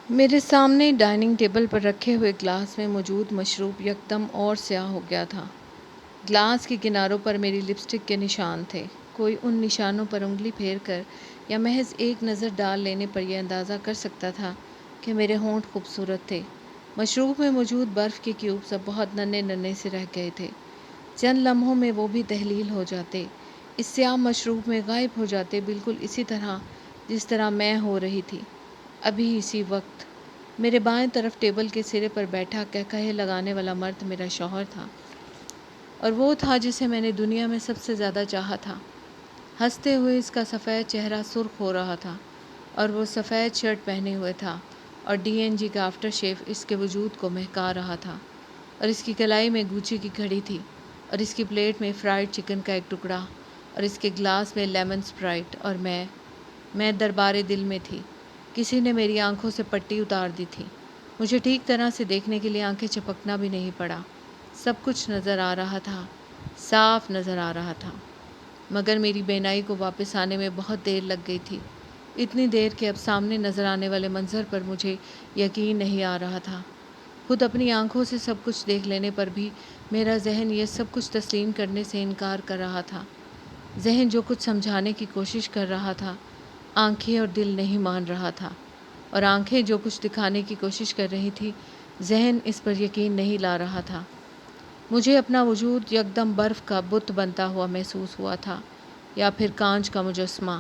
میرے سامنے dining table پر رکھے ہوئے گلاس میں موجود مشروب یکدم اور سیاہ ہو گیا تھا۔ گلاس کے کناروں پر میری لپسٹک کے نشان تھے۔ کوئی ان نشانوں پر انگلی پھیر کر یا محض ایک نظر ڈال لینے پر یہ اندازہ کر سکتا تھا کہ میرے ہونٹ خوبصورت تھے۔ مشروب میں موجود برف کے کیوبز اب بہت ننھے ننھے سے رہ گئے تھے۔ چند لمحوں میں وہ بھی تحلیل ہو جاتے، اس سیاہ مشروب میں غائب ہو جاتے، بالکل اسی طرح جس طرح میں ہو رہی تھی۔ ابھی اسی وقت میرے بائیں طرف ٹیبل کے سرے پر بیٹھا قہقہے لگانے والا مرد میرا شوہر تھا، اور وہ تھا جسے میں نے دنیا میں سب سے زیادہ چاہا تھا۔ ہنستے ہوئے اس کا سفید چہرہ سرخ ہو رہا تھا، اور وہ سفید شرٹ پہنے ہوئے تھا، اور DNG کا آفٹر شیو اس کے وجود کو مہکا رہا تھا، اور اس کی کلائی میں گوچی کی گھڑی تھی، اور اس کی پلیٹ میں فرائیڈ چکن کا ایک ٹکڑا، اور اس کے گلاس میں لیمن سپرائٹ، اور میں دربارے دل میں تھی۔ کسی نے میری آنکھوں سے پٹی اتار دی تھی۔ مجھے ٹھیک طرح سے دیکھنے کے لیے آنکھیں چپکنا بھی نہیں پڑا۔ سب کچھ نظر آ رہا تھا، صاف نظر آ رہا تھا، مگر میری بینائی کو واپس آنے میں بہت دیر لگ گئی تھی۔ اتنی دیر کہ اب سامنے نظر آنے والے منظر پر مجھے یقین نہیں آ رہا تھا۔ خود اپنی آنکھوں سے سب کچھ دیکھ لینے پر بھی میرا ذہن یہ سب کچھ تسلیم کرنے سے انکار کر رہا تھا۔ ذہن جو کچھ سمجھانے کی کوشش کر رہا تھا، آنکھیں اور دل نہیں مان رہا تھا، اور آنکھیں جو کچھ دکھانے کی کوشش کر رہی تھی، ذہن اس پر یقین نہیں لا رہا تھا۔ مجھے اپنا وجود یکدم برف کا بت بنتا ہوا محسوس ہوا تھا، یا پھر کانچ کا مجسمہ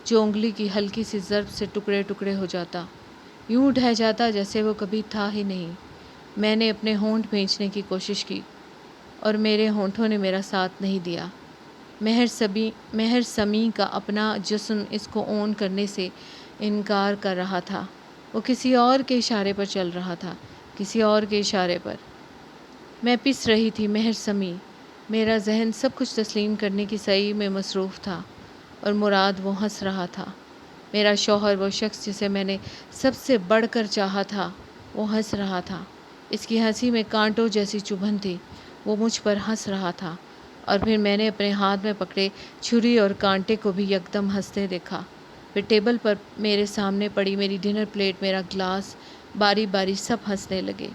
جو انگلی کی ہلکی سی ضرب سے ٹکڑے ٹکڑے ہو جاتا، یوں ڈھہ جاتا جیسے وہ کبھی تھا ہی نہیں۔ میں نے اپنے ہونٹ بھینچنے کی کوشش کی، اور میرے ہونٹوں نے میرا ساتھ نہیں دیا۔ مہر سمیع کا اپنا جسم اس کو اون کرنے سے انکار کر رہا تھا۔ وہ کسی اور کے اشارے پر چل رہا تھا، کسی اور کے اشارے پر۔ میں پس رہی تھی مہر سمیع۔ میرا ذہن سب کچھ تسلیم کرنے کی سعی میں مصروف تھا، اور مراد وہ ہنس رہا تھا۔ میرا شوہر، وہ شخص جسے میں نے سب سے بڑھ کر چاہا تھا، وہ ہنس رہا تھا۔ اس کی ہنسی میں کانٹوں جیسی چبھن تھی۔ وہ مجھ پر ہنس رہا تھا، اور پھر میں نے اپنے ہاتھ میں پکڑے چھری اور کانٹے کو بھی یکدم ہنستے دیکھا۔ پھر ٹیبل پر میرے سامنے پڑی میری ڈنر پلیٹ، میرا گلاس، باری باری سب ہنسنے لگے،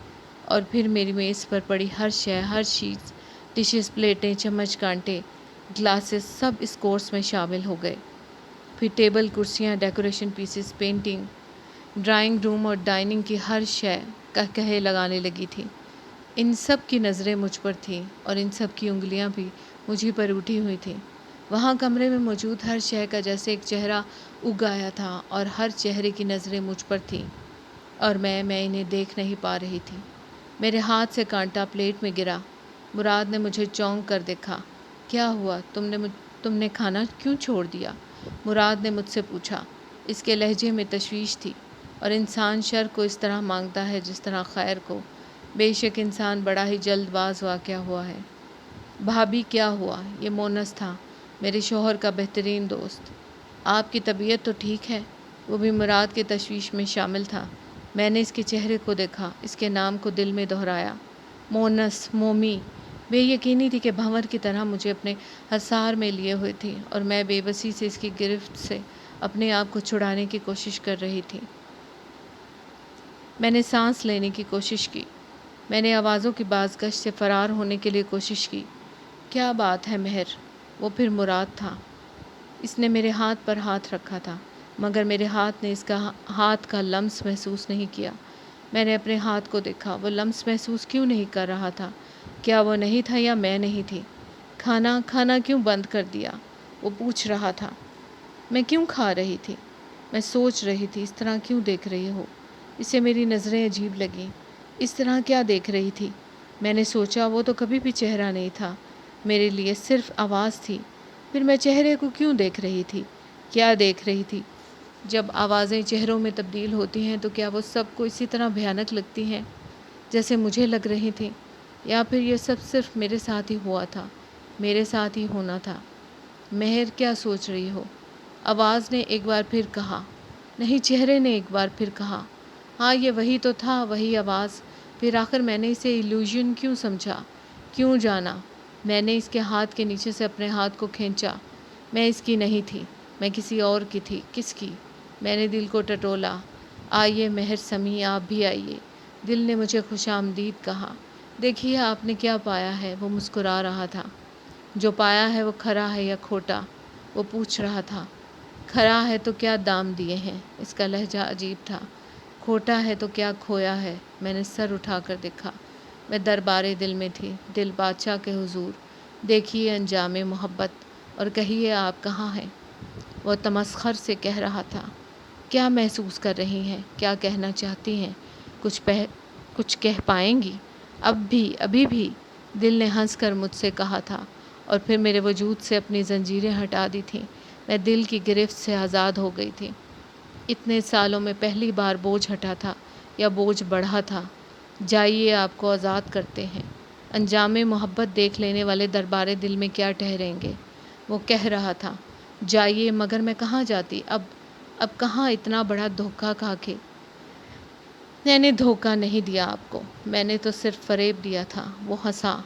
اور پھر میری میز پر پڑی ہر شے، ہر چیز، ڈشز، پلیٹیں، چمچ، کانٹے، گلاسز، سب اس کورس میں شامل ہو گئے۔ پھر ٹیبل، کرسیاں، decoration pieces, painting, drawing room اور ڈائننگ کی ہر شے قہقہے لگانے لگی تھی۔ ان سب کی نظریں مجھ پر تھیں، اور ان سب کی انگلیاں بھی مجھے پر اٹھی ہوئی تھیں۔ وہاں کمرے میں موجود ہر شے کا جیسے ایک چہرہ اگ آیا تھا، اور ہر چہرے کی نظریں مجھ پر تھیں، اور میں انہیں دیکھ نہیں پا رہی تھی۔ میرے ہاتھ سے کانٹا پلیٹ میں گرا۔ مراد نے مجھے چونک کر دیکھا۔ کیا ہوا؟ تم نے کھانا کیوں چھوڑ دیا؟ مراد نے مجھ سے پوچھا۔ اس کے لہجے میں تشویش تھی، اور انسان شر کو اس طرح مانگتا ہے جس طرح خیر کو۔ بے شک انسان بڑا ہی جلد باز واقع ہوا ہے۔ بھابھی، کیا ہوا؟ یہ مونس تھا، میرے شوہر کا بہترین دوست۔ آپ کی طبیعت تو ٹھیک ہے؟ وہ بھی مراد کے تشویش میں شامل تھا۔ میں نے اس کے چہرے کو دیکھا، اس کے نام کو دل میں دہرایا۔ مونس، مومی بے یقینی تھی کہ بھنور کی طرح مجھے اپنے حصار میں لیے ہوئے تھی، اور میں بے بسی سے اس کی گرفت سے اپنے آپ کو چھڑانے کی کوشش کر رہی تھی۔ میں نے سانس لینے کی کوشش کی۔ میں نے آوازوں کی بازگشت سے فرار ہونے کے لیے کوشش کی۔ کیا بات ہے مہر؟ وہ پھر مراد تھا۔ اس نے میرے ہاتھ پر ہاتھ رکھا تھا، مگر میرے ہاتھ نے اس کا ہاتھ کا لمس محسوس نہیں کیا۔ میں نے اپنے ہاتھ کو دیکھا۔ وہ لمس محسوس کیوں نہیں کر رہا تھا؟ کیا وہ نہیں تھا یا میں نہیں تھی؟ کھانا کیوں بند کر دیا؟ وہ پوچھ رہا تھا۔ میں کیوں کھا رہی تھی؟ میں سوچ رہی تھی، اس طرح کیوں دیکھ رہی ہو؟ اسے میری نظریں عجیب لگیں۔ اس طرح کیا دیکھ رہی تھی؟ میں نے سوچا وہ تو کبھی بھی چہرہ نہیں تھا، میرے لیے صرف آواز تھی۔ پھر میں چہرے کو کیوں دیکھ رہی تھی؟ کیا دیکھ رہی تھی؟ جب آوازیں چہروں میں تبدیل ہوتی ہیں تو کیا وہ سب کو اسی طرح بھیانک لگتی ہیں جیسے مجھے لگ رہی تھیں، یا پھر یہ سب صرف میرے ساتھ ہی ہوا تھا، میرے ساتھ ہی ہونا تھا؟ مہر، کیا سوچ رہی ہو؟ آواز نے ایک بار پھر کہا۔ نہیں، چہرے نے ایک بار پھر کہا۔ ہاں، یہ وہی تو تھا، وہی آواز۔ پھر آخر میں نے اسے ایلیوژن کیوں سمجھا، کیوں جانا؟ میں نے اس کے ہاتھ کے نیچے سے اپنے ہاتھ کو کھینچا۔ میں اس کی نہیں تھی، میں کسی اور کی تھی۔ کس کی؟ میں نے دل کو ٹٹولا۔ آئیے مہر سمیع آپ بھی آئیے۔ دل نے مجھے خوش آمدید کہا۔ دیکھیے آپ نے کیا پایا ہے، وہ مسکرا رہا تھا۔ جو پایا ہے وہ کھرا ہے یا کھوٹا، وہ پوچھ رہا تھا۔ کھرا ہے تو کیا دام دیے ہیں، اس کا لہجہ عجیب تھا۔ کھوٹا ہے تو کیا کھویا ہے، میں نے سر اٹھا کر دیکھا۔ میں دربار دل میں تھی، دل بادشاہ کے حضور۔ دیکھیے انجام محبت اور کہیے آپ کہاں ہیں۔ وہ تمسخر سے کہہ رہا تھا۔ کیا محسوس کر رہی ہیں، کیا کہنا چاہتی ہیں، کچھ کہہ پائیں گی؟ ابھی بھی، دل نے ہنس کر مجھ سے کہا تھا، اور پھر میرے وجود سے اپنی زنجیریں ہٹا دی تھیں۔ میں دل کی گرفت سے آزاد ہو گئی تھی۔ اتنے سالوں میں پہلی بار بوجھ ہٹا تھا یا بوجھ بڑھا تھا۔ جائیے آپ کو آزاد کرتے ہیں۔ انجام محبت دیکھ لینے والے دربار دل میں کیا ٹھہریں گے؟ وہ کہہ رہا تھا۔ جائیے، مگر میں کہاں جاتی؟ اب کہاں اتنا بڑا دھوکہ کھا کے؟ میں نے دھوکہ نہیں دیا آپ کو، میں نے تو صرف فریب دیا تھا۔ وہ ہنسا۔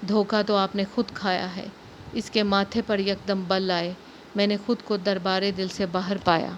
دھوکہ تو آپ نے خود کھایا ہے۔ اس کے ماتھے پر یکدم بل آئے۔ میں نے خود کو دربار دل سے باہر پایا۔